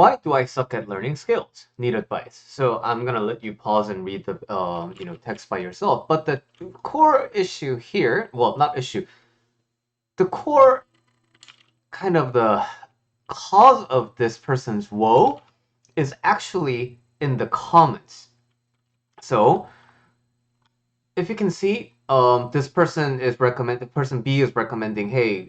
Why do I suck at learning skills? Need advice. So I'm gonna let you pause and read the text by yourself. But the core issue here, well, not issue, the core kind of the cause of this person's woe is actually in the comments. So if you can see, this person B is recommending, hey,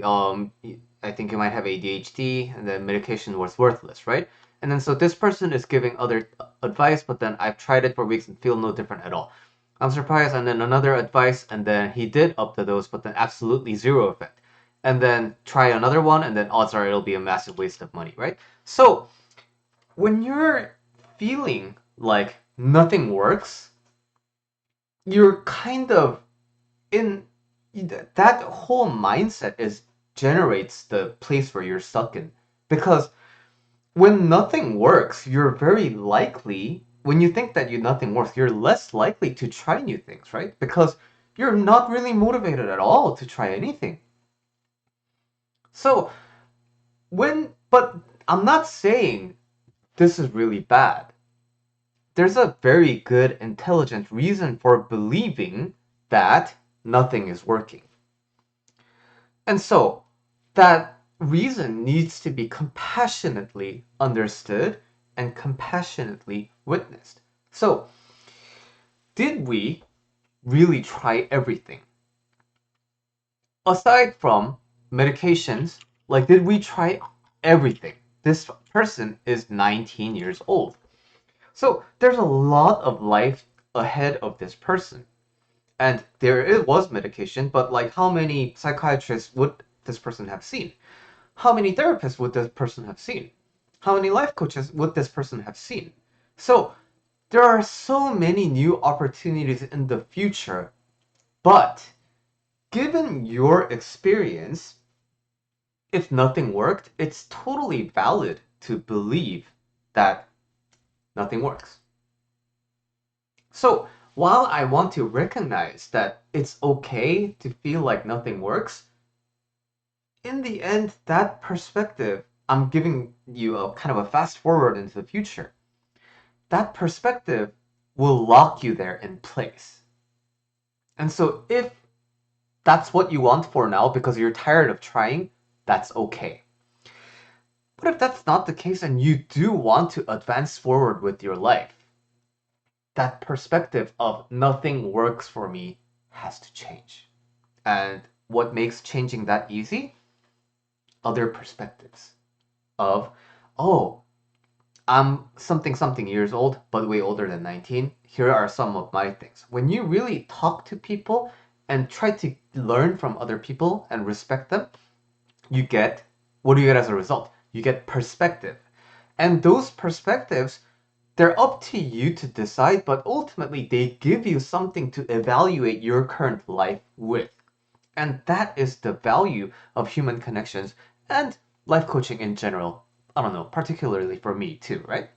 I think you might have ADHD, and then medication was worthless, right? And then so this person is giving other advice, but then I've tried it for weeks and feel no different at all. I'm surprised, and then another advice, and then he did up the dose, but then absolutely zero effect. And then try another one, and then odds are it'll be a massive waste of money, right? So when you're feeling like nothing works, you're kind of in that whole mindset is generates the place where you're stuck in, because when nothing works, you're very likely, when you think that nothing works, you're less likely to try new things, right? Because you're not really motivated at all to try anything. So but I'm not saying this is really bad. There's a very good intelligent reason for believing that nothing is working. And so that reason needs to be compassionately understood and compassionately witnessed. So, did we really try everything? Aside from medications, like, did we try everything? This person is 19 years old. So, there's a lot of life ahead of this person. And it was medication, but like, how many psychiatrists would this person have seen? How many therapists would this person have seen? How many life coaches would this person have seen? So there are so many new opportunities in the future, but given your experience, if nothing worked, it's totally valid to believe that nothing works. So while I want to recognize that it's okay to feel like nothing works, in the end, that perspective, I'm giving you a kind of a fast forward into the future. That perspective will lock you there in place. And so if that's what you want for now because you're tired of trying, that's okay. But if that's not the case and you do want to advance forward with your life, that perspective of nothing works for me has to change. And what makes changing that easy? Other perspectives of, oh, I'm something something years old, but way older than 19. Here are some of my things. When you really talk to people and try to learn from other people and respect them, you get, what do you get as a result? You get perspective. And those perspectives, they're up to you to decide, but ultimately they give you something to evaluate your current life with. And that is the value of human connections and life coaching in general. I don't know, particularly for me too, right?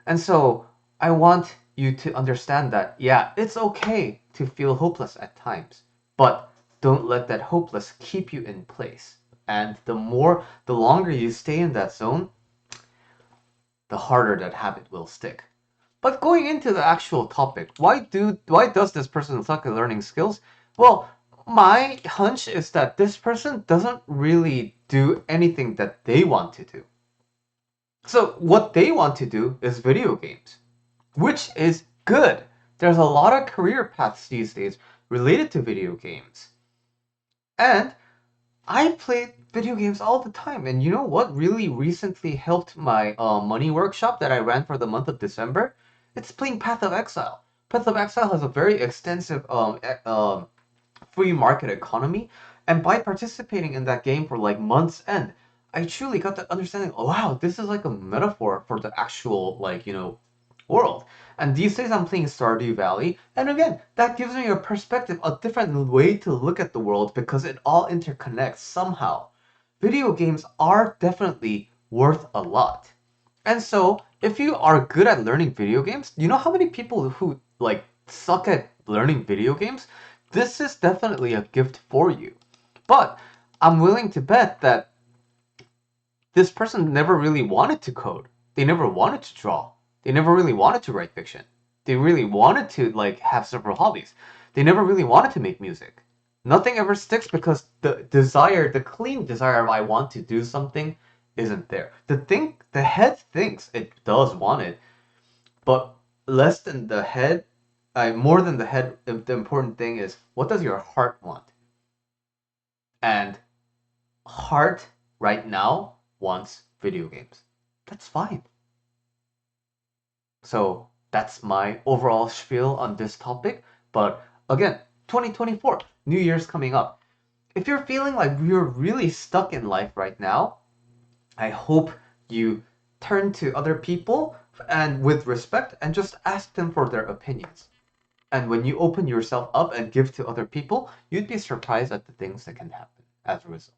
And so I want you to understand that, yeah, it's okay to feel hopeless at times, but don't let that hopeless keep you in place. And the longer you stay in that zone, the harder that habit will stick. But going into the actual topic, why does this person suck at learning skills? Well, my hunch is that this person doesn't really do anything that they want to do. So what they want to do is video games, which is good. There's a lot of career paths these days related to video games. And I play video games all the time. And you know what really recently helped my money workshop that I ran for the month of December? It's playing Path of Exile. Path of Exile has a very extensive free market economy. And by participating in that game for like months end, I truly got the understanding, oh wow, this is like a metaphor for the actual world. And these days I'm playing Stardew Valley, and again, that gives me a perspective, a different way to look at the world because it all interconnects somehow. Video games are definitely worth a lot. And so, if you are good at learning video games, you know how many people who like suck at learning video games? This is definitely a gift for you. But I'm willing to bet that This person never really wanted to code. They never wanted to draw. They never really wanted to write fiction. They really wanted to like have several hobbies. They never really wanted to make music. Nothing ever sticks because the desire, the clean desire of I want to do something isn't there. The head thinks it does want it, but less than the head, more than the head, the important thing is what does your heart want? And heart right now wants video games. That's fine. So that's my overall spiel on this topic. But again, 2024, New Year's coming up. If you're feeling like you're really stuck in life right now, I hope you turn to other people and with respect and just ask them for their opinions. And when you open yourself up and give to other people, you'd be surprised at the things that can happen as a result.